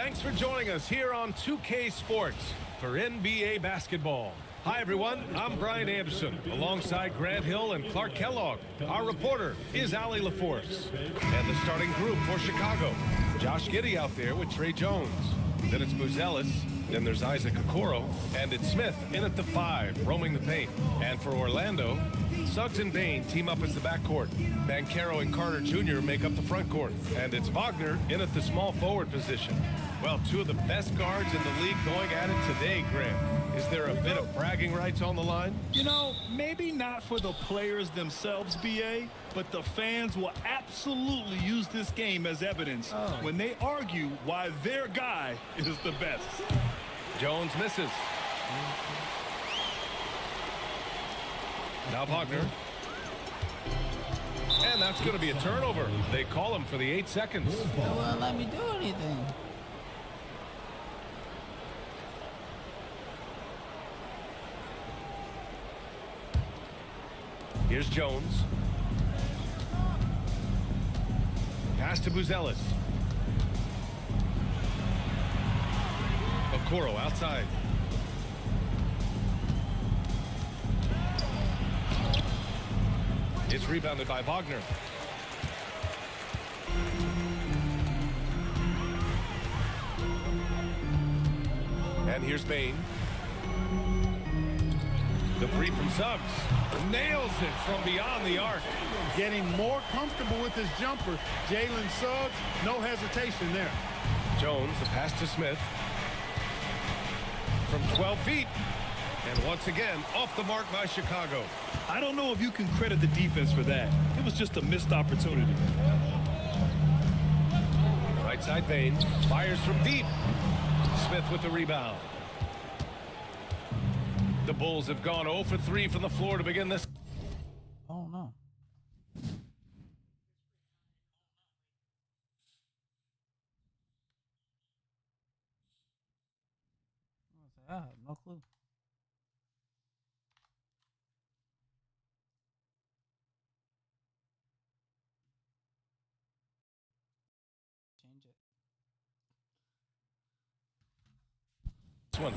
Thanks for joining us here on 2K Sports for NBA basketball. Hi, everyone. I'm Brian Anderson, alongside Grant Hill and Clark Kellogg. Our reporter is Allie LaForce. And the starting group for Chicago. Josh Giddey out there with Trey Jones. Then it's Buzelis. Then there's Isaac Okoro. And it's Smith in at the 5, roaming the paint. And for Orlando, Suggs and Bane team up as the backcourt. Banchero and Carter Jr. make up the front court. And it's Wagner in at the small forward position. Well, two of the best guards in the league going at it today, Grant. Is there a bit of bragging rights on the line? You know, maybe not for the players themselves, BA, but the fans will absolutely use this game as evidence when they argue why their guy is the best. Jones misses. Now Wagner. And that's going to be a turnover. They call him for the 8 seconds. They won't let me do anything. Here's Jones. Pass to Buzelis. Okoro outside. It's rebounded by Wagner. And here's Bane. The three from Suggs. Nails it from beyond the arc. Getting more comfortable with his jumper. Jalen Suggs, no hesitation there. Jones, the pass to Smith. From 12 feet. And once again, off the mark by Chicago. I don't know if you can credit the defense for that. It was just a missed opportunity. Right side Bane. Fires from deep. Smith with the rebound. The Bulls have gone 0 for 3 from the floor to begin this. Oh, no. I have no clue. Change it. This one.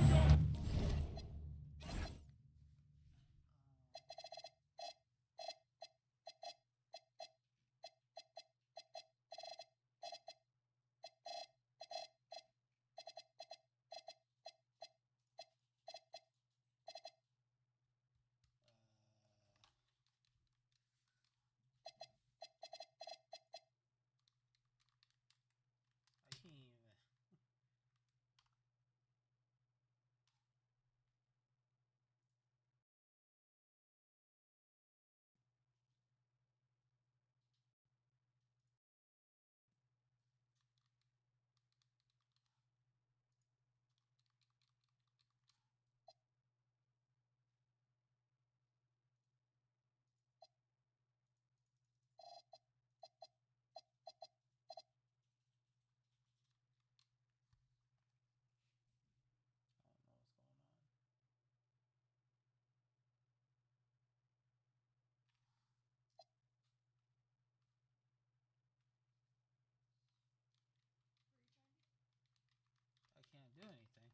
I can't do anything.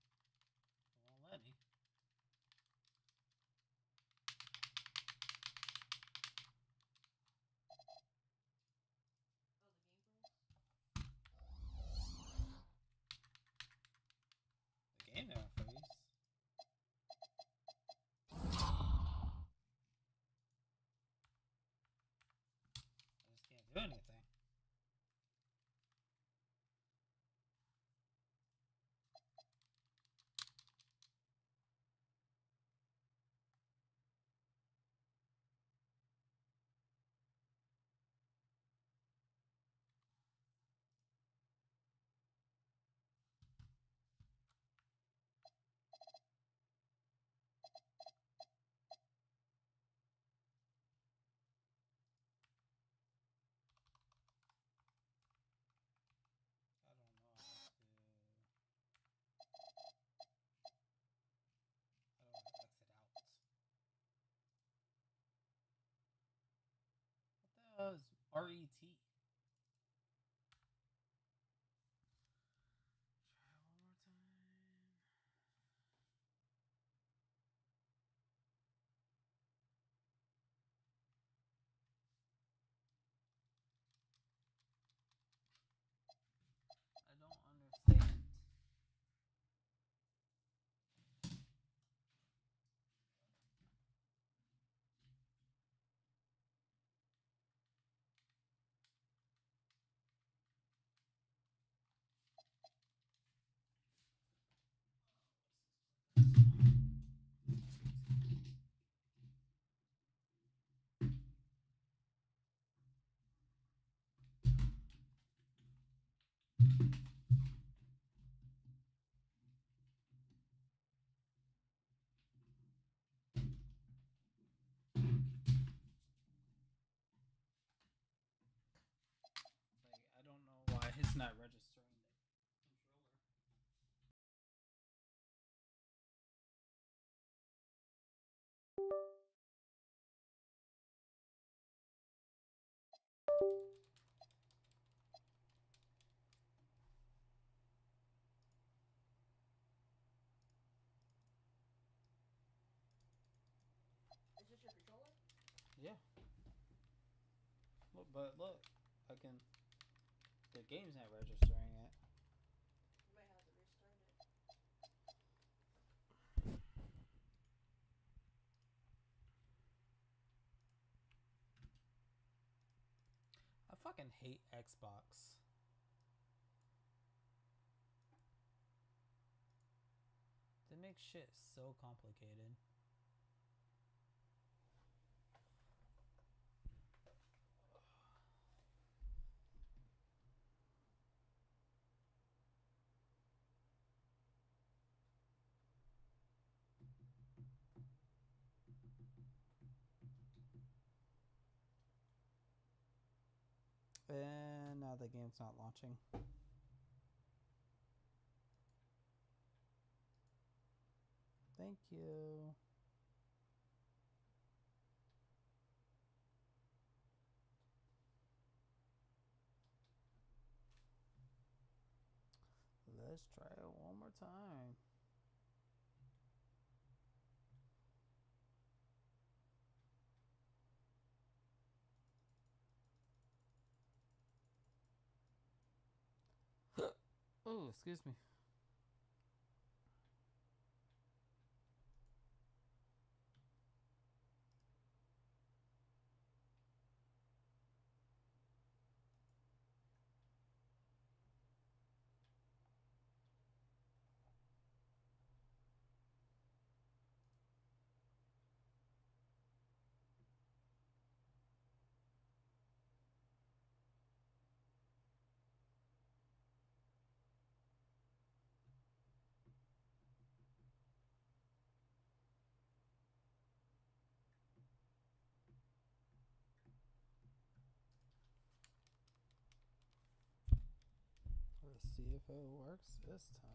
It won't let me. The game never freeze. I just can't do anything. What is RET? Like, I don't know why it's not registering the controller. Is this your controller? Yeah. Look, but look, I can. The game's not registering it. You might have to restart it. I fucking hate Xbox. They make shit so complicated. And now the game's not launching. Thank you. Let's try it one more time. Oh, excuse me. Let's see if it works this time.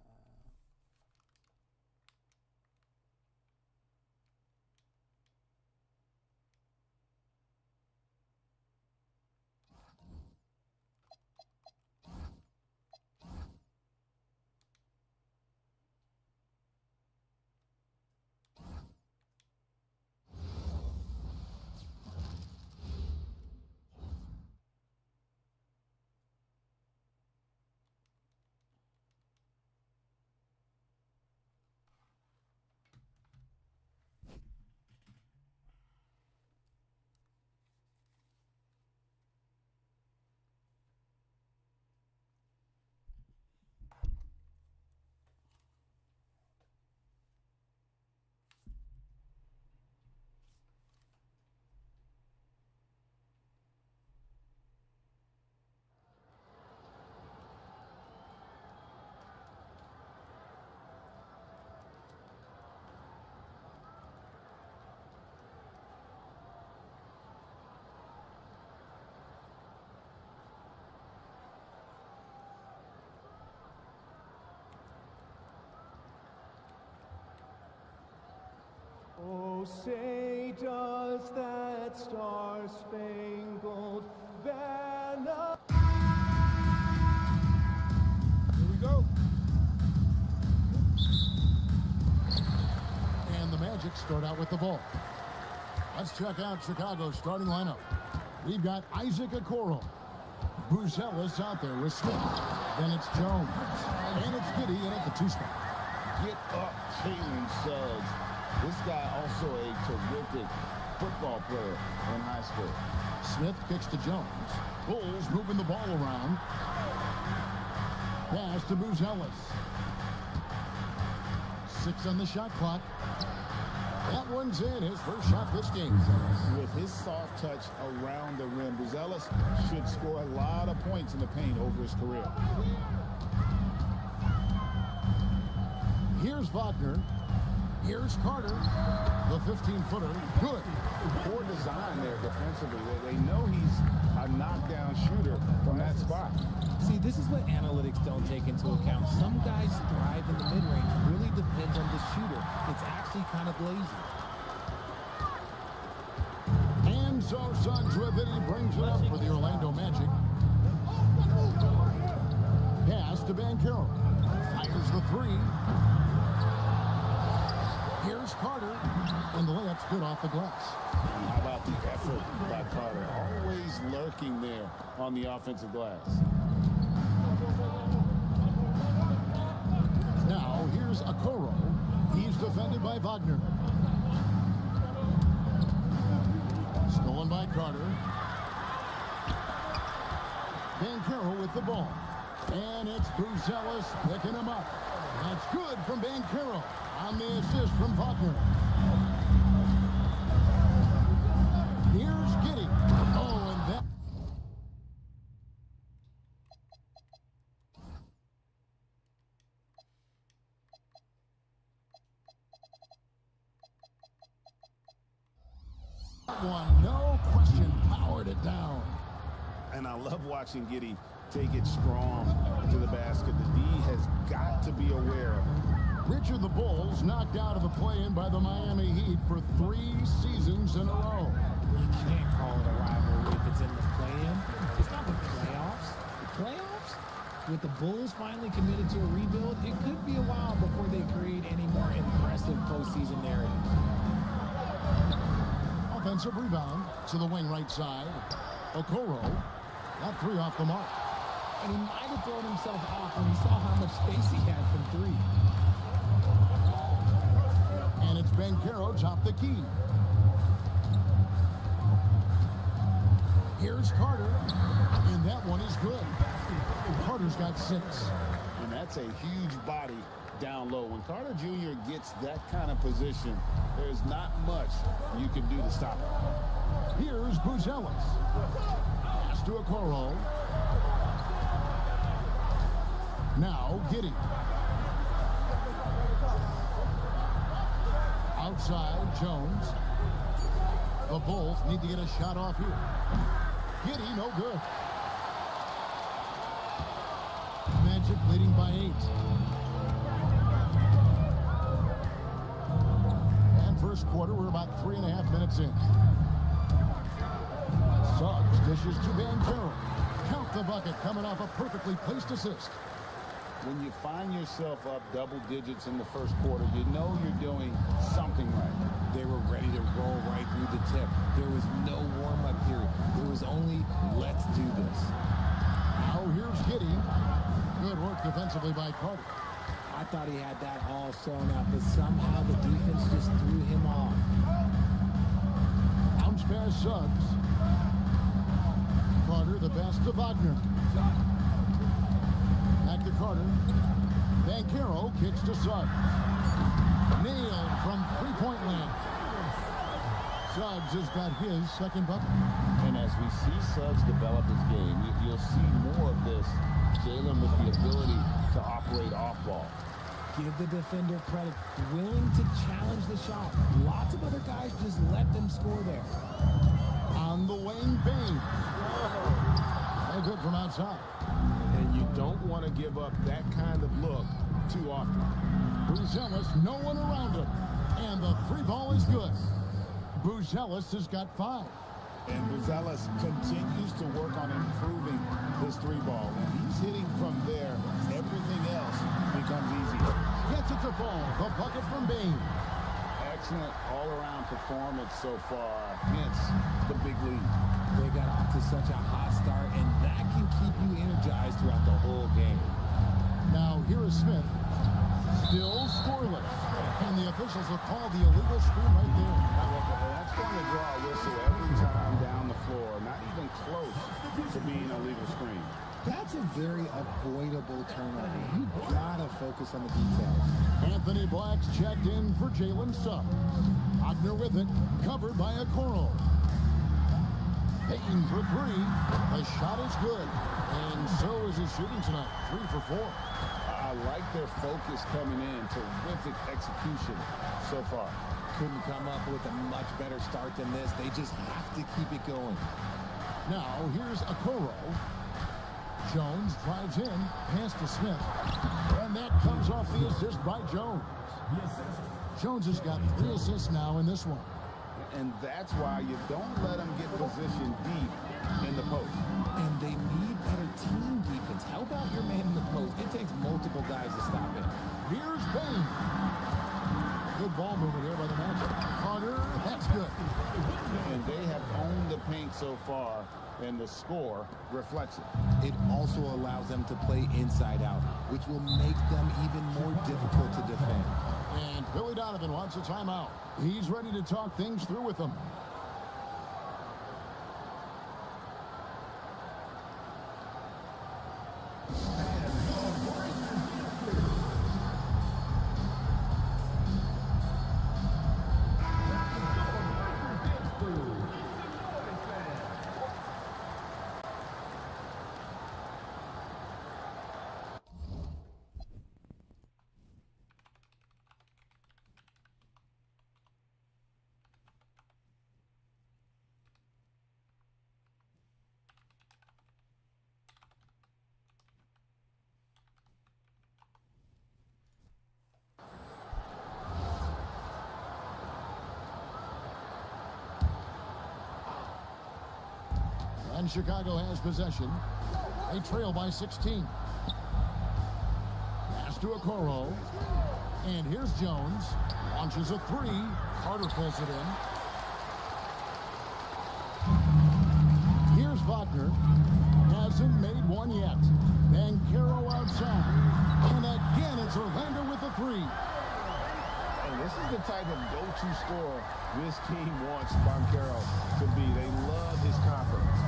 Oh, say does that star-spangled banner... Here we go. And the Magic start out with the ball. Let's check out Chicago's starting lineup. We've got Isaac Okoro. Bruce Ellis out there with Smith. Then it's Jones. And it's Giddey in at the 2 spot. Get up, Jalen Suggs. This guy also a terrific football player in high school. Smith kicks to Jones. Bulls moving the ball around. Pass to Bruce Ellis. 6 on the shot clock. That one's in, his first shot this game. With his soft touch around the rim, Buzelis should score a lot of points in the paint over his career. Here's Wagner. Here's Carter. The 15-footer. Good. Poor design there defensively. They know he's a knockdown shooter from that spot. See, this is what analytics don't take into account. Some guys thrive in the mid-range. It really depends on the shooter. It's actually kind of lazy. And so Suggs with it. He brings it up for the Orlando Magic. Pass to Banchero. Fires the three. Here's Carter. And the layup's good off the glass. And how about the effort by Carter? Always lurking there on the offensive glass. Now, here's Okoro. He's defended by Wagner. Stolen by Carter. Banchero with the ball. And it's Buzelis picking him up. That's good from Banchero on the assist from Wagner. Here's Giddey. Oh, and that... One, no question, powered it down. And I love watching Giddey take it strong to the basket. The D has got to be aware of it. Richard, the Bulls knocked out of the play-in by the Miami Heat for 3 seasons in a row. You can't call it a rivalry if it's in the play-in. It's not the playoffs. The playoffs? With the Bulls finally committed to a rebuild, it could be a while before they create any more impressive postseason narratives. Offensive rebound to the wing right side. Okoro, that three off the mark. And he might have thrown himself off when he saw how much space he had from three. And it's Banchero top the key. Here's Carter, and that one is good. Carter's got 6. And that's a huge body down low. When Carter Jr. gets that kind of position, there's not much you can do to stop him. Here's Buzelis. Pass to Okoro. Now Giddey. Outside, Jones. The Bulls need to get a shot off here. Giddey, no good. Magic leading by 8. And first quarter, we're about 3.5 minutes in. Suggs dishes to Banchero. Count the bucket coming off a perfectly placed assist. When you find yourself up double digits in the first quarter, you know you're doing something right. They were ready to roll right through the tip. There was no warm-up period. There was only, let's do this. Now here's Giddey. Good work defensively by Carter. I thought he had that all sewn up, but somehow the defense just threw him off. Bounce pass Suggs. Carter, the pass to Wagner. Back to Carter. Banchero kicks to Suggs. Nailed from three-point land. Suggs has got his second bucket. And as we see Suggs develop his game, you'll see more of this. Jalen with the ability to operate off ball. Give the defender credit. Willing to challenge the shot. Lots of other guys just let them score there. On the wing, Bain. No good from outside. And you don't want to give up that kind of look too often. Buzelis, no one around him. And the three ball is good. Buzelis has got 5. And Buzelis continues to work on improving his three ball. When he's hitting from there, everything else becomes easier. Gets it to fall. The bucket from Bain. Excellent all-around performance so far. Hence the big lead. They got off to such a hot start, and that can keep you energized throughout the whole game. Now here is Smith. Still scoreless. And the officials have called the illegal screen right there. That's going to draw a whistle every time down the floor. Not even close to being a legal screen. That's That's a very avoidable turnover. You gotta focus on the details. Anthony Black's checked in for Jalen Suggs. Wagner with it, covered by Okoro. Payton for three. The shot is good. And so is his shooting tonight. 3 for 4. I like their focus coming in. Terrific execution so far. Couldn't come up with a much better start than this. They just have to keep it going. Now here's Okoro. Jones drives in, pass to Smith. And that comes off the assist by Jones. Jones has got 3 assists now in this one. And that's why you don't let them get positioned deep in the post. And they need better team defense. How about your man in the post? It takes multiple guys to stop it. Here's Bain. Good ball movement here by the Magic. Carter, that's good. And they have owned the paint so far, and the score reflects it. It also allows them to play inside out, which will make them even more difficult to defend. And Billy Donovan wants a timeout. He's ready to talk things through with them. And Chicago has possession. They trail by 16. Pass to Okoro. And here's Jones. Launches a 3. Carter pulls it in. Here's Wagner. Hasn't made one yet. Banchero outside. And again, it's Orlando with a 3. And this is the type of go-to scorer this team wants Banchero to be. They love his confidence.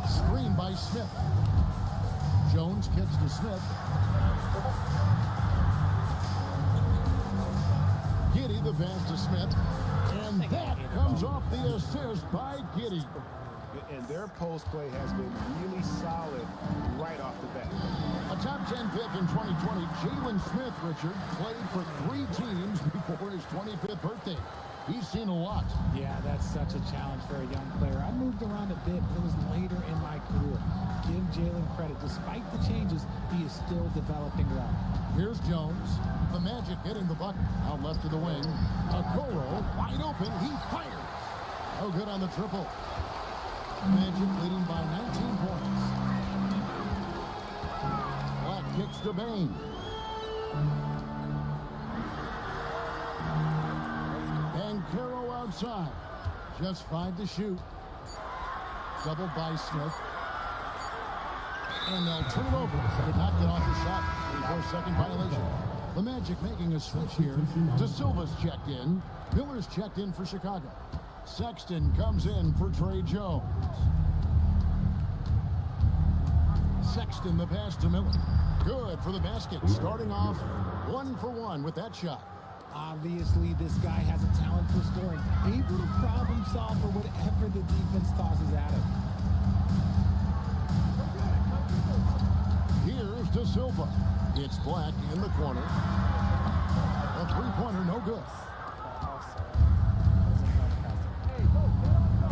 Screen by Smith. Jones kicks to Smith. Giddey the pass to Smith. And that comes off the assist by Giddey. And their post play has been really solid right off the bat. A top 10 pick in 2020, Jalen Smith, Richard, played for 3 teams before his 25th birthday. He's seen a lot. Yeah, that's such a challenge for a young player. I moved around a bit. It was later in my career. Give Jalen credit. Despite the changes, he is still developing well. Here's Jones. The Magic hitting the bucket. Out left to the wing. Okoro, wide open. He fired. No good on the triple. Magic leading by 19 points. Black kicks to Bain. Banchero outside. Just 5 to shoot. Doubled by Smith. And they'll turn it over. Did not get off the shot. 3-4-second violation. The Magic making a switch here. De Silva's checked in. Miller's checked in for Chicago. Sexton comes in for Trey Jones. Sexton the pass to Miller. Good for the basket. Starting off 1 for 1 with that shot. Obviously, this guy has a talent for scoring. Able to problem solve for whatever the defense tosses at him. Here's De Silva. It's Black in the corner. A 3-pointer, no good.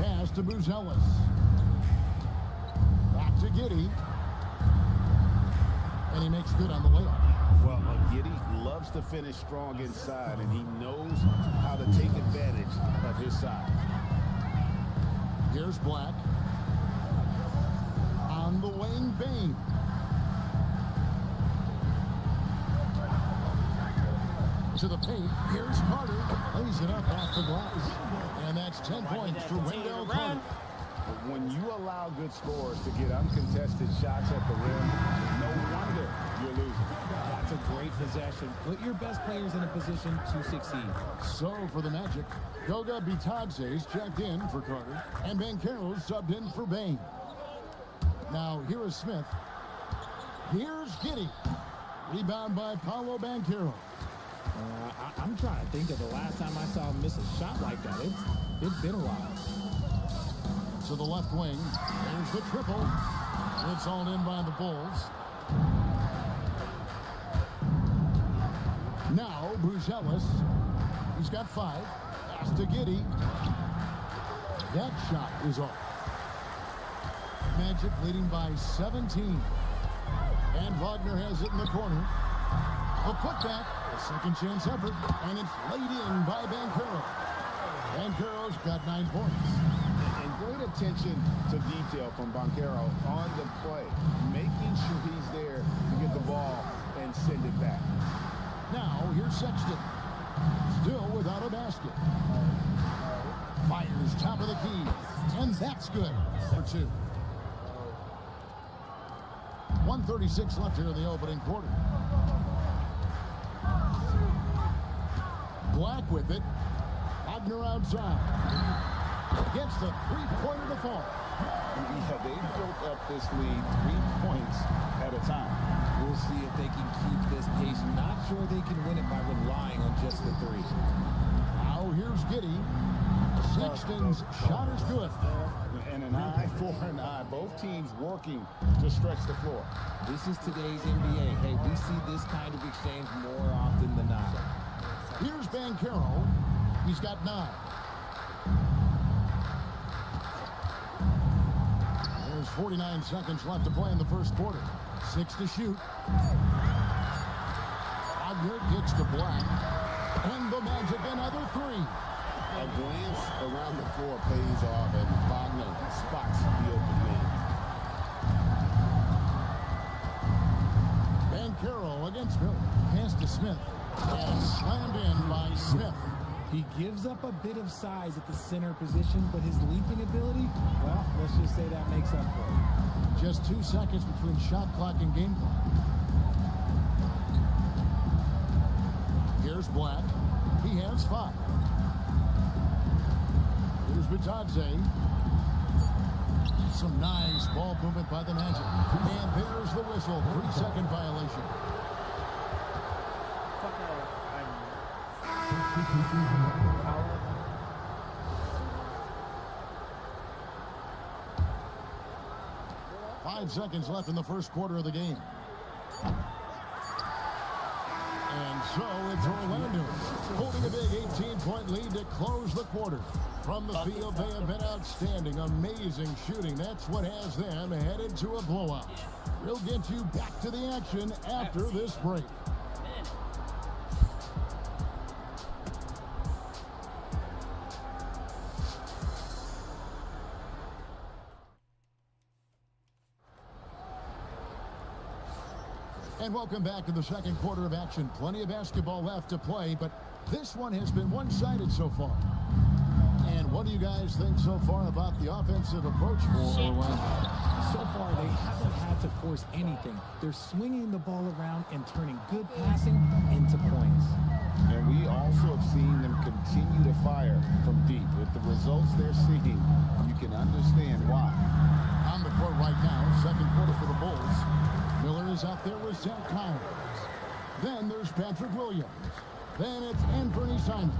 Pass to Buzelis. Back to Giddey. And he makes good on the layup. Well, Giddey loves to finish strong inside, and he knows how to take advantage of his size. Here's Black. On the wing, Bain. To the paint. Here's Carter. Lays it up off the glass. And that's 10 points for Wendell Carter. When you allow good scorers to get uncontested shots at the rim, no wonder you're losing. That's a great possession. Put your best players in a position to succeed. So for the Magic, Goga Bitadze's checked in for Carter, and Banchero's subbed in for Bain. Now, here is Smith. Here's Giddey. Rebound by Paolo Banchero. I'm trying to think of the last time I saw him miss a shot like that. It's been a while. To the left wing. There's the triple. It's all in by the Bulls. Now, Bruce He's got 5. Pass to Giddey. That shot is off. Magic leading by 17. And Wagner has it in the corner. A putback. A second chance effort. And it's laid in by Banchero. Banchero's got 9 points. And great attention to detail from Banchero on the play, making sure he's there to get the ball and send it back. Now, here's Sexton. Still without a basket. Fires top of the key. And that's good for 2. 1:36 left here in the opening quarter. Black with it. Wagner outside. Gets the three-pointer to fall. Yeah, they built up this lead 3 points at a time. We'll see if they can keep this pace. Not sure they can win it by relying on just the 3. Now here's Giddey. Sexton's shot is good. And an eye for an eye. Both teams working to stretch the floor. This is today's NBA. Hey, we see this kind of exchange more often than not. Here's Banchero. He's got 9. There's 49 seconds left to play in the first quarter. 6 to shoot. Wagner gets to Black. And the Magic another 3. A glance around the floor pays off, and Wagner spots the open man. Banchero against Miller. Pass to Smith. And slammed in by Smith. He gives up a bit of size at the center position, but his leaping ability, well, let's just say that makes up for it. Just 2 seconds between shot clock and game clock. Here's Black. He has 5. Here's Bitadze. Some nice ball movement by the Magic. And there's the whistle. 3-second violation. 5 seconds left in the first quarter of the game. And so it's Orlando holding a big 18-point lead to close the quarter. From the field, they have been outstanding. Amazing shooting. That's what has them headed to a blowout. We'll get you back to the action after this break. And welcome back to the second quarter of action. Plenty of basketball left to play, but this one has been one-sided so far. And what do you guys think so far about the offensive approach for Orlando? So far, they haven't had to force anything. They're swinging the ball around and turning good passing into points. And we also have seen them continue to fire from deep. With the results they're seeing, you can understand why. On the court right now, second quarter for the Bulls. Miller is out there with Zach Collins. Then there's Patrick Williams. Then it's Anthony Simons.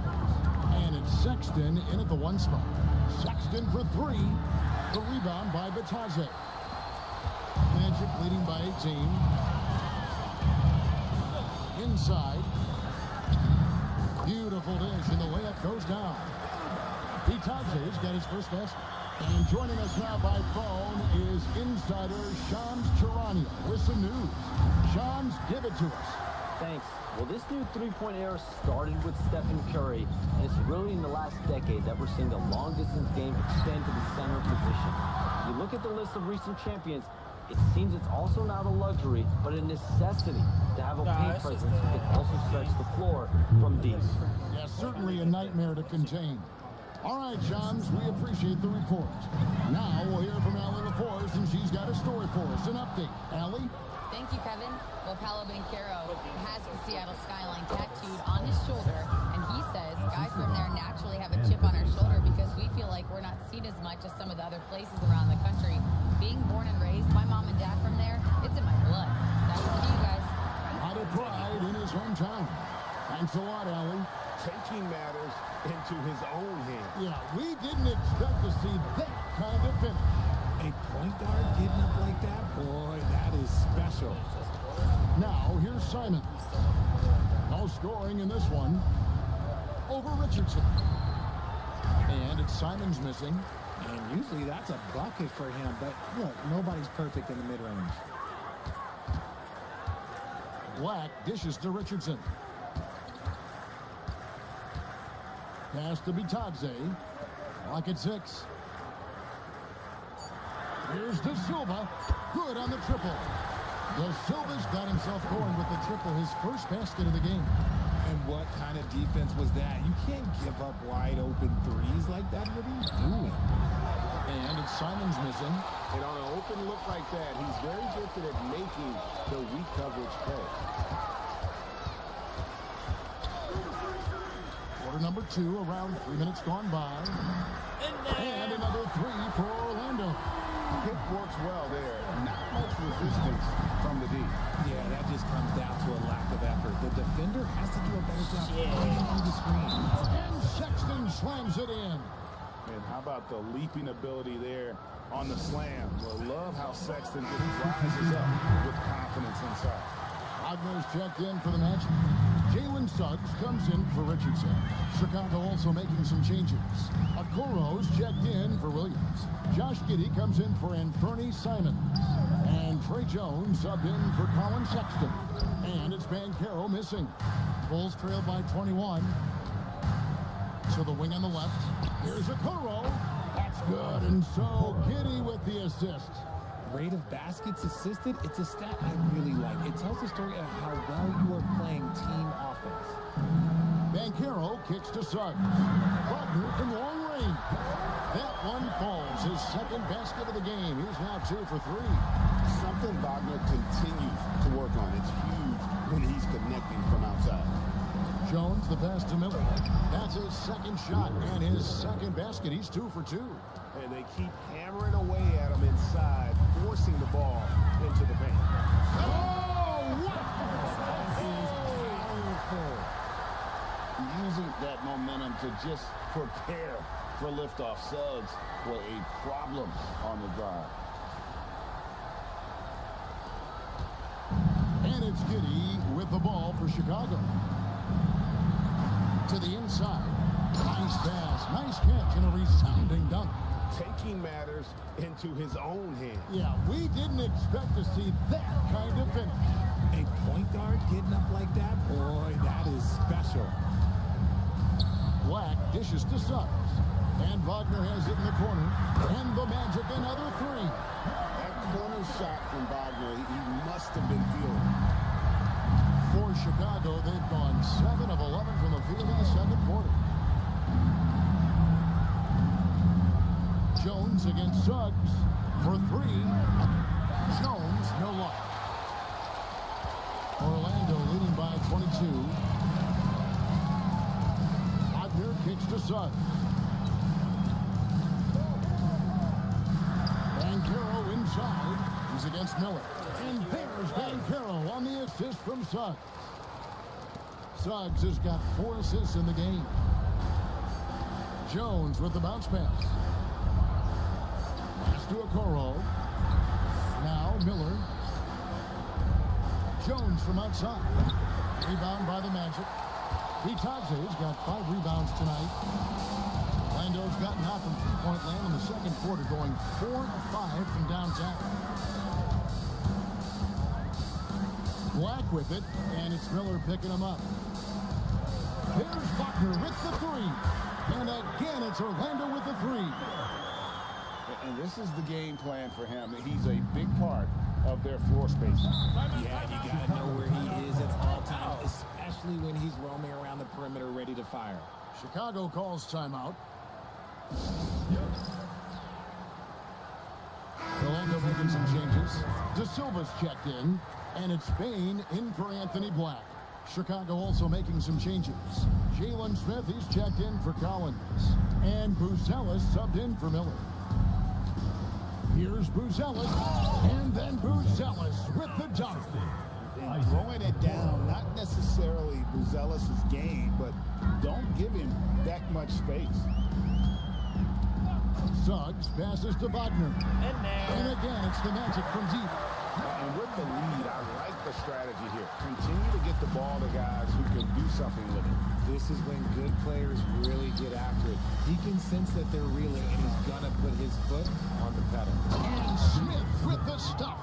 And it's Sexton in at the 1 spot. Sexton for 3. The rebound by Bitadze. Magic leading by 18. Inside. Beautiful dish, and the layup goes down. Bitadze's got his first basket. And joining us now by phone is insider Shams Charania with some news. Shams, give it to us. Thanks. Well, this new three-point era started with Stephen Curry, and it's really in the last decade that we're seeing the long-distance game extend to the center position. You look at the list of recent champions, it seems it's also not a luxury, but a necessity to have a paint presence that can also stretch the floor from deep. Yeah, certainly a nightmare to contain. All right, Shams, we appreciate the report. Now we'll hear from Allie LaForce, and she's got a story for us. An update. Allie? Thank you, Kevin. Well, Paolo Banchero has the Seattle skyline tattooed on his shoulder, and he says guys from there naturally have a chip on our shoulder because we feel like we're not seen as much as some of the other places around the country. Being born and raised, my mom and dad from there, it's in my blood. That's for you guys. A lot of pride in his hometown. Thanks a lot, Allie. Taking matters into his own hands. Yeah, we didn't expect to see that kind of finish. A point guard getting up like that, boy, that is special. Now, here's Simons. No scoring in this one. Over Richardson. And it's Simons missing. And usually that's a bucket for him, but look, nobody's perfect in the mid-range. Black dishes to Richardson. Pass to Bitadze. Lock at 6. Here's De Silva. Good on the triple. De Silva's got himself going with the triple, his first basket of the game. And what kind of defense was that? You can't give up wide open threes like that. What are you doing? And it's Simons missing. And on an open look like that, he's very gifted at making the weak coverage pay. Quarter number 2, around 3 minutes gone by. And another 3 for Orlando. Pick works well there. Not much resistance from the D. Yeah, that just comes down to a lack of effort. The defender has to do a better job fighting through the screen. And Sexton slams it in. And how about the leaping ability there on the slam? We'll love how Sexton just rises up with confidence inside. Wagner's checked in for the match. Jalen Suggs comes in for Richardson. Chicago also making some changes. Okoro's checked in for Williams. Josh Giddey comes in for Anthony Simons. And Trey Jones subbed in for Colin Sexton. And it's Banchero missing. Bulls trail by 21. To the wing on the left. Here's Okoro. That's good. And so Giddey with the assist. Rate of baskets assisted, it's a stat I really like. It tells the story of how well you are playing team offense. Banchero kicks to Suggs. Wagner from long range. That one falls. His second basket of the game. He's now 2 for 3. Something Wagner continues to work on. It's huge when he's connecting from outside. Jones, the pass to Miller. That's his second shot and his second basket. He's 2 for 2. And they keep hammering away at him inside, forcing the ball into the paint. Oh, what? Using that momentum to just prepare for liftoff. Suggs were a problem on the drive. And it's Giddey with the ball for Chicago. To the inside. Nice pass. Nice catch and a resounding dunk. Taking matters into his own hands. Yeah, we didn't expect to see that kind of finish. A point guard getting up like that, boy, that is special. Black dishes to Suggs. And Wagner has it in the corner. And the Magic another 3. That corner shot from Wagner, he must have been feeling. For Chicago, they've gone 7 of 11 from the field in the second quarter. Jones against Suggs for 3. Jones, no luck. Orlando leading by 22. Wagner kicks to Suggs. Banchero inside. He's against Miller. And there's Banchero on the assist from Suggs. Suggs has got 4 assists in the game. Jones with the bounce pass. Pass to Okoro. Now Miller. Jones from outside. Rebound by the Magic. Bitadze's got 5 rebounds tonight. Orlando's gotten out from three-point land in the second quarter, going 4 of 5 from downtown. Black with it, and it's Miller picking him up. There's Wagner with the 3. And again, it's Orlando with the 3. And this is the game plan for him. He's a big part of their floor space. Yeah, you got to know where he is at all times, especially when he's roaming around the perimeter ready to fire. Chicago calls timeout. Orlando making some changes. De Silva's checked in, and it's Spain in for Anthony Black. Chicago also making some changes. Jalen Smith, he's checked in for Collins. And Buzelis subbed in for Miller. Here's Buzelis. And then Buzelis with the dunk. And throwing it down, not necessarily Buzelis' game, but don't give him that much space. Suggs passes to Wagner. And again, it's the Magic from deep. And with the lead, I like the strategy here. Continue to get the ball to guys who can do something with it. This is when good players really get after it. He can sense that they're reeling, and he's going to put his foot on the pedal. And Smith with the stuff.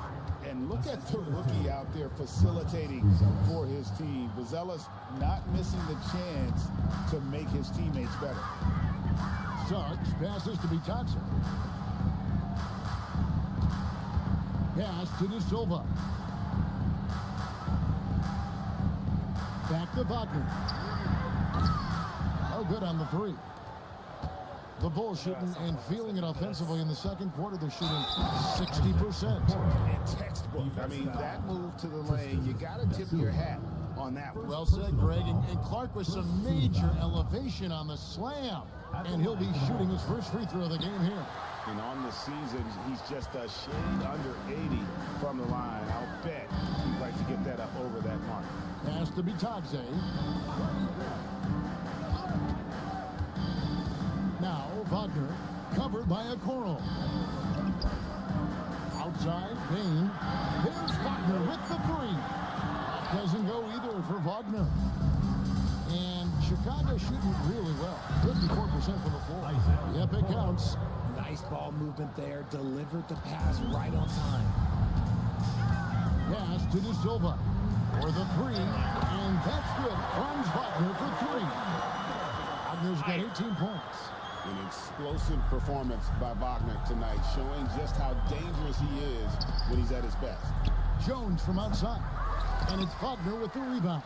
And look at the rookie out there facilitating for his team. Buzelis not missing the chance to make his teammates better. Suggs passes to Bitadze. Pass to De Silva. Back to Wagner. Oh, good on the three. The Bulls shooting and feeling it offensively in the second quarter. They're shooting 60%. And textbook. I mean, that move to the lane, you got to tip your hat on that one. Well said, Greg. And Clark with some major elevation on the slam. And he'll be shooting his first free throw of the game here. And on the season, he's just a shade under 80 from the line. I'll bet he'd like to get that up over that mark. Pass to Bitadze. Now Wagner covered by Okoro. Outside, Bain. There's Wagner with the three. That doesn't go either for Wagner. And Chicago shooting really well. 54% from the floor. Yep, it counts. Nice ball movement there. Delivered the pass right on time. Pass to De Silva for the three. And that's good. Franz Wagner for three. Wagner's got 18 points. An explosive performance by Wagner tonight, showing just how dangerous he is when he's at his best. Jones from outside. And it's Wagner with the rebound.